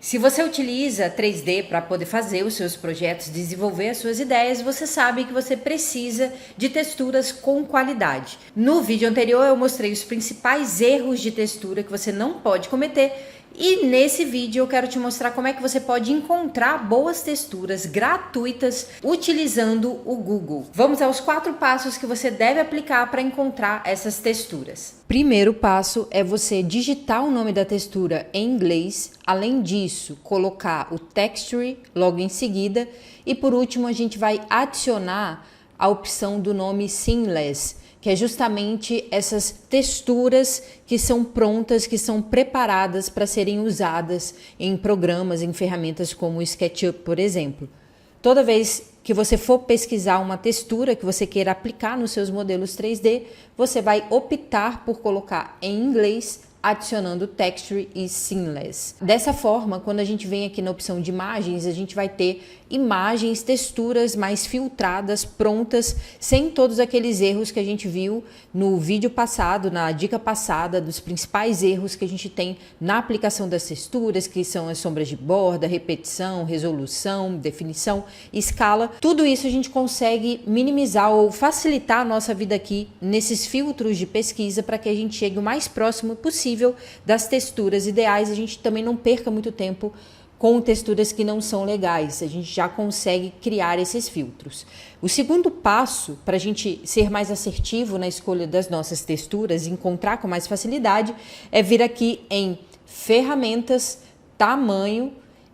Se você utiliza 3D para poder fazer os seus projetos, desenvolver as suas ideias, você sabe que você precisa de texturas com qualidade. No vídeo anterior eu mostrei os principais erros de textura que você não pode cometer. E nesse vídeo eu quero te mostrar como é que você pode encontrar boas texturas gratuitas utilizando o Google. Vamos aos 4 passos que você deve aplicar para encontrar essas texturas. Primeiro passo é você digitar o nome da textura em inglês. Além disso, colocar o texture logo em seguida. E por último, a gente vai adicionar a opção do nome seamless, que é justamente essas texturas que são prontas, que são preparadas para serem usadas em programas, em ferramentas como o SketchUp, por exemplo. Toda vez que você for pesquisar uma textura que você queira aplicar nos seus modelos 3D, você vai optar por colocar em inglês, adicionando texture e seamless. Dessa forma, quando a gente vem aqui na opção de imagens, a gente vai ter imagens, texturas mais filtradas, prontas, sem todos aqueles erros que a gente viu no vídeo passado, na dica passada, dos principais erros que a gente tem na aplicação das texturas, que são as sombras de borda, repetição, resolução, definição, escala. Tudo isso a gente consegue minimizar ou facilitar a nossa vida aqui nesses filtros de pesquisa para que a gente chegue o mais próximo possível das texturas ideais, a gente também não perca muito tempo com texturas que não são legais, a gente já consegue criar esses filtros. O segundo passo para a gente ser mais assertivo na escolha das nossas texturas e encontrar com mais facilidade é vir aqui em ferramentas, tamanho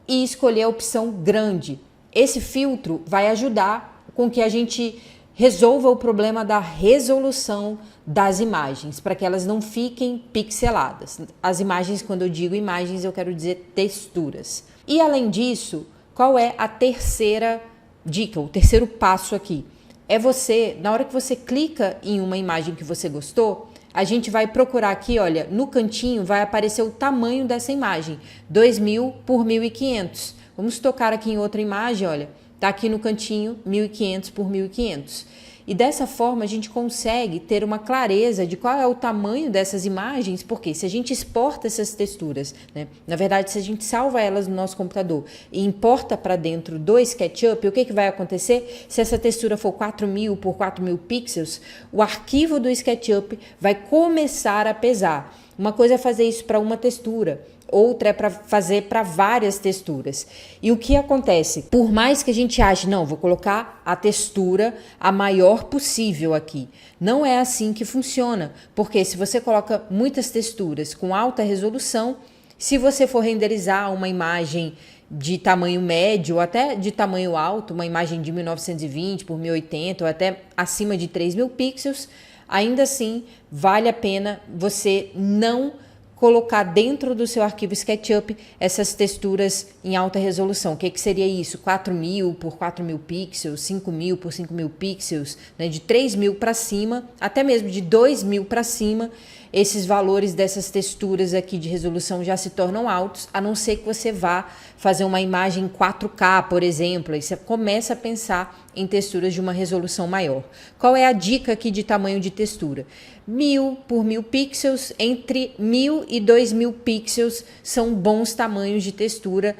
e escolher a opção grande. Esse filtro vai ajudar com que a gente resolva o problema da resolução das imagens, para que elas não fiquem pixeladas. As imagens, quando eu digo imagens, eu quero dizer texturas. E além disso, qual é a terceira dica, o terceiro passo aqui? É você, na hora que você clica em uma imagem que você gostou, a gente vai procurar aqui, olha, no cantinho vai aparecer o tamanho dessa imagem, 2000 por 1500. Vamos tocar aqui em outra imagem, olha, tá aqui no cantinho 1500 por 1500. E dessa forma a gente consegue ter uma clareza de qual é o tamanho dessas imagens, porque se a gente exporta essas texturas, né, na verdade se a gente salva elas no nosso computador e importa para dentro do SketchUp, o que vai acontecer? Se essa textura for 4000 por 4000 pixels, o arquivo do SketchUp vai começar a pesar. Uma coisa é fazer isso para uma textura, outra é para fazer para várias texturas. E o que acontece? Por mais que a gente ache, não, vou colocar a textura a maior possível aqui. Não é assim que funciona, porque se você coloca muitas texturas com alta resolução, se você for renderizar uma imagem de tamanho médio ou até de tamanho alto, uma imagem de 1920 por 1080 ou até acima de 3000 pixels, ainda assim vale a pena você não colocar dentro do seu arquivo SketchUp essas texturas em alta resolução. O que seria isso? 4000 por 4000 pixels, 5000 por 5000 pixels, né? De 3000 para cima, até mesmo de 2000 para cima, esses valores dessas texturas aqui de resolução já se tornam altos, a não ser que você vá fazer uma imagem 4K, por exemplo, aí você começa a pensar em texturas de uma resolução maior. Qual é a dica aqui de tamanho de textura? 1000 por 1000 pixels, entre 1000 e 2000 pixels são bons tamanhos de textura.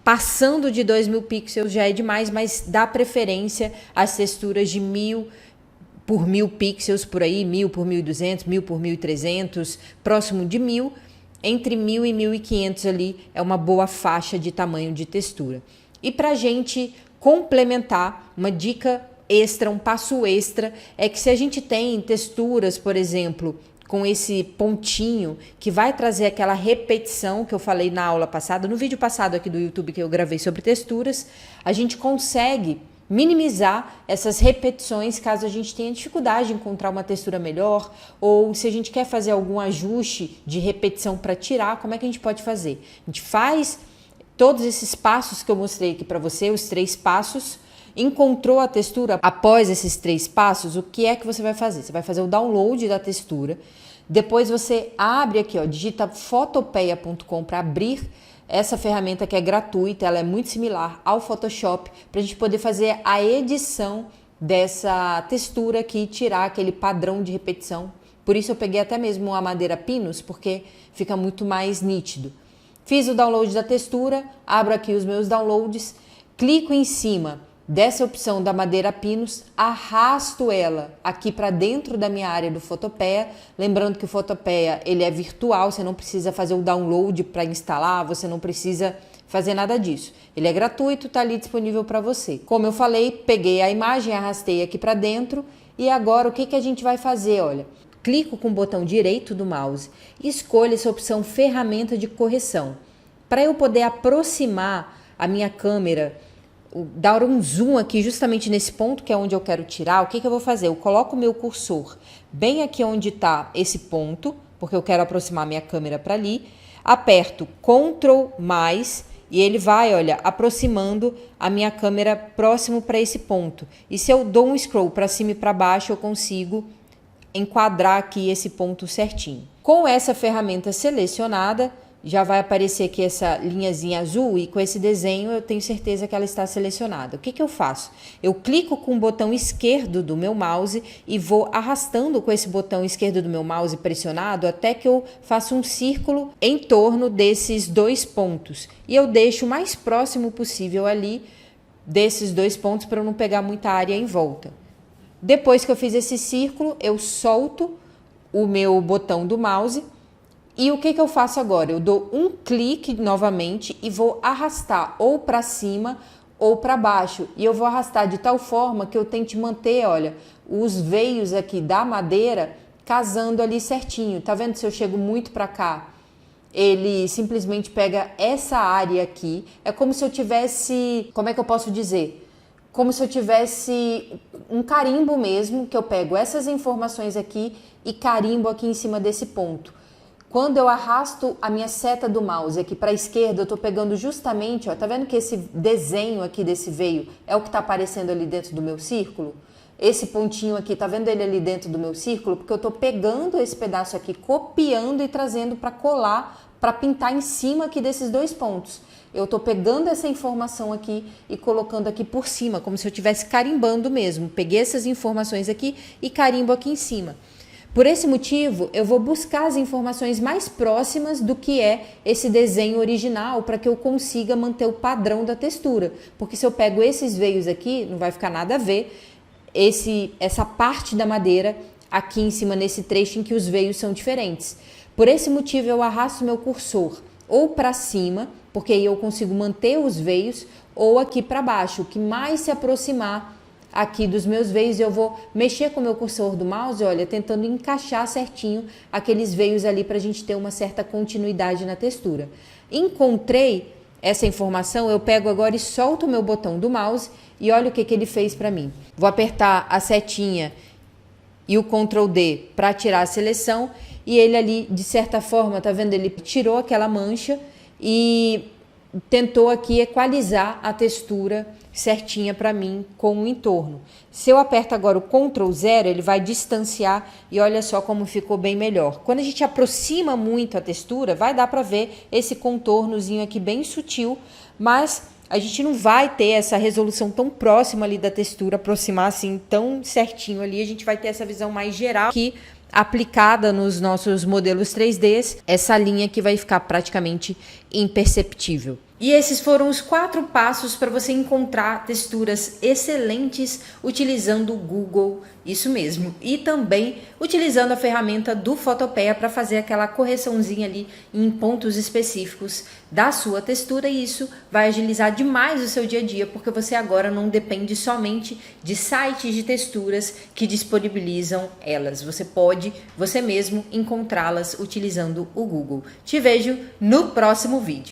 Passando de 2000 pixels já é demais, mas dá preferência às texturas de 1000 por 1000 pixels por aí, 1000 por 1200, 1000 por 1300, próximo de 1000, entre 1000 e 1500 ali é uma boa faixa de tamanho de textura. E para a gente complementar, uma dica extra, um passo extra, é que se a gente tem texturas, por exemplo, com esse pontinho que vai trazer aquela repetição que eu falei na aula passada, no vídeo passado aqui do YouTube que eu gravei sobre texturas, a gente consegue minimizar essas repetições caso a gente tenha dificuldade de encontrar uma textura melhor, ou se a gente quer fazer algum ajuste de repetição para tirar, como é que a gente pode fazer? A gente faz todos esses passos que eu mostrei aqui para você, os 3 passos, encontrou a textura após esses 3 passos, o que é que você vai fazer? Você vai fazer o download da textura, depois você abre aqui, ó, digita fotopeia.com para abrir essa ferramenta que é gratuita, ela é muito similar ao Photoshop, para a gente poder fazer a edição dessa textura aqui e tirar aquele padrão de repetição. Por isso eu peguei até mesmo a madeira Pinus, porque fica muito mais nítido. Fiz o download da textura, abro aqui os meus downloads, clico em cima dessa opção da madeira pinos, arrasto ela aqui para dentro da minha área do Fotopeia. Lembrando que o Fotopeia ele é virtual, você não precisa fazer o download para instalar, você não precisa fazer nada disso. Ele é gratuito, está ali disponível para você. Como eu falei, peguei a imagem, arrastei aqui para dentro e agora o que a gente vai fazer? Olha, clico com o botão direito do mouse e escolho essa opção ferramenta de correção. Para eu poder aproximar a minha câmera, dar um zoom aqui justamente nesse ponto que é onde eu quero tirar, o que eu vou fazer? Eu coloco o meu cursor bem aqui onde está esse ponto, porque eu quero aproximar minha câmera para ali, aperto Ctrl+, e ele vai, olha, aproximando a minha câmera próximo para esse ponto. E se eu dou um scroll para cima e para baixo, eu consigo enquadrar aqui esse ponto certinho. Com essa ferramenta selecionada, já vai aparecer aqui essa linhazinha azul e com esse desenho eu tenho certeza que ela está selecionada. O que eu faço? Eu clico com o botão esquerdo do meu mouse e vou arrastando com esse botão esquerdo do meu mouse pressionado até que eu faça um círculo em torno desses dois pontos. E eu deixo o mais próximo possível ali desses dois pontos para eu não pegar muita área em volta. Depois que eu fiz esse círculo, eu solto o meu botão do mouse. E o que eu faço agora? Eu dou um clique novamente e vou arrastar ou para cima ou para baixo. E eu vou arrastar de tal forma que eu tente manter, olha, os veios aqui da madeira casando ali certinho. Tá vendo? Se eu chego muito para cá, ele simplesmente pega essa área aqui. É como se eu tivesse, como é que eu posso dizer? Como se eu tivesse um carimbo mesmo, que eu pego essas informações aqui e carimbo aqui em cima desse ponto. Quando eu arrasto a minha seta do mouse aqui para a esquerda, eu estou pegando justamente, ó, tá vendo que esse desenho aqui desse veio é o que está aparecendo ali dentro do meu círculo? Esse pontinho aqui, tá vendo ele ali dentro do meu círculo? Porque eu estou pegando esse pedaço aqui, copiando e trazendo para colar, para pintar em cima aqui desses dois pontos. Eu estou pegando essa informação aqui e colocando aqui por cima, como se eu estivesse carimbando mesmo. Peguei essas informações aqui e carimbo aqui em cima. Por esse motivo, eu vou buscar as informações mais próximas do que é esse desenho original para que eu consiga manter o padrão da textura. Porque se eu pego esses veios aqui, não vai ficar nada a ver essa parte da madeira aqui em cima nesse trecho em que os veios são diferentes. Por esse motivo, eu arrasto meu cursor ou para cima, porque aí eu consigo manter os veios, ou aqui para baixo, o que mais se aproximar aqui dos meus veios, eu vou mexer com o meu cursor do mouse, olha, tentando encaixar certinho aqueles veios ali para a gente ter uma certa continuidade na textura. Encontrei essa informação, eu pego agora e solto o meu botão do mouse e olha o que ele fez para mim. Vou apertar a setinha e o Ctrl D para tirar a seleção e ele ali, de certa forma, tá vendo? Ele tirou aquela mancha e tentou aqui equalizar a textura certinha para mim com o entorno. Se eu aperto agora o Ctrl 0, ele vai distanciar e olha só como ficou bem melhor. Quando a gente aproxima muito a textura, vai dar para ver esse contornozinho aqui bem sutil, mas a gente não vai ter essa resolução tão próxima ali da textura, aproximar assim tão certinho ali, a gente vai ter essa visão mais geral que aplicada nos nossos modelos 3D, essa linha que vai ficar praticamente imperceptível. E esses foram os 4 passos para você encontrar texturas excelentes utilizando o Google, isso mesmo, e também utilizando a ferramenta do Fotopeia para fazer aquela correçãozinha ali em pontos específicos da sua textura, e isso vai agilizar demais o seu dia a dia, porque você agora não depende somente de sites de texturas que disponibilizam elas, você pode você mesmo encontrá-las utilizando o Google. Te vejo no próximo vídeo.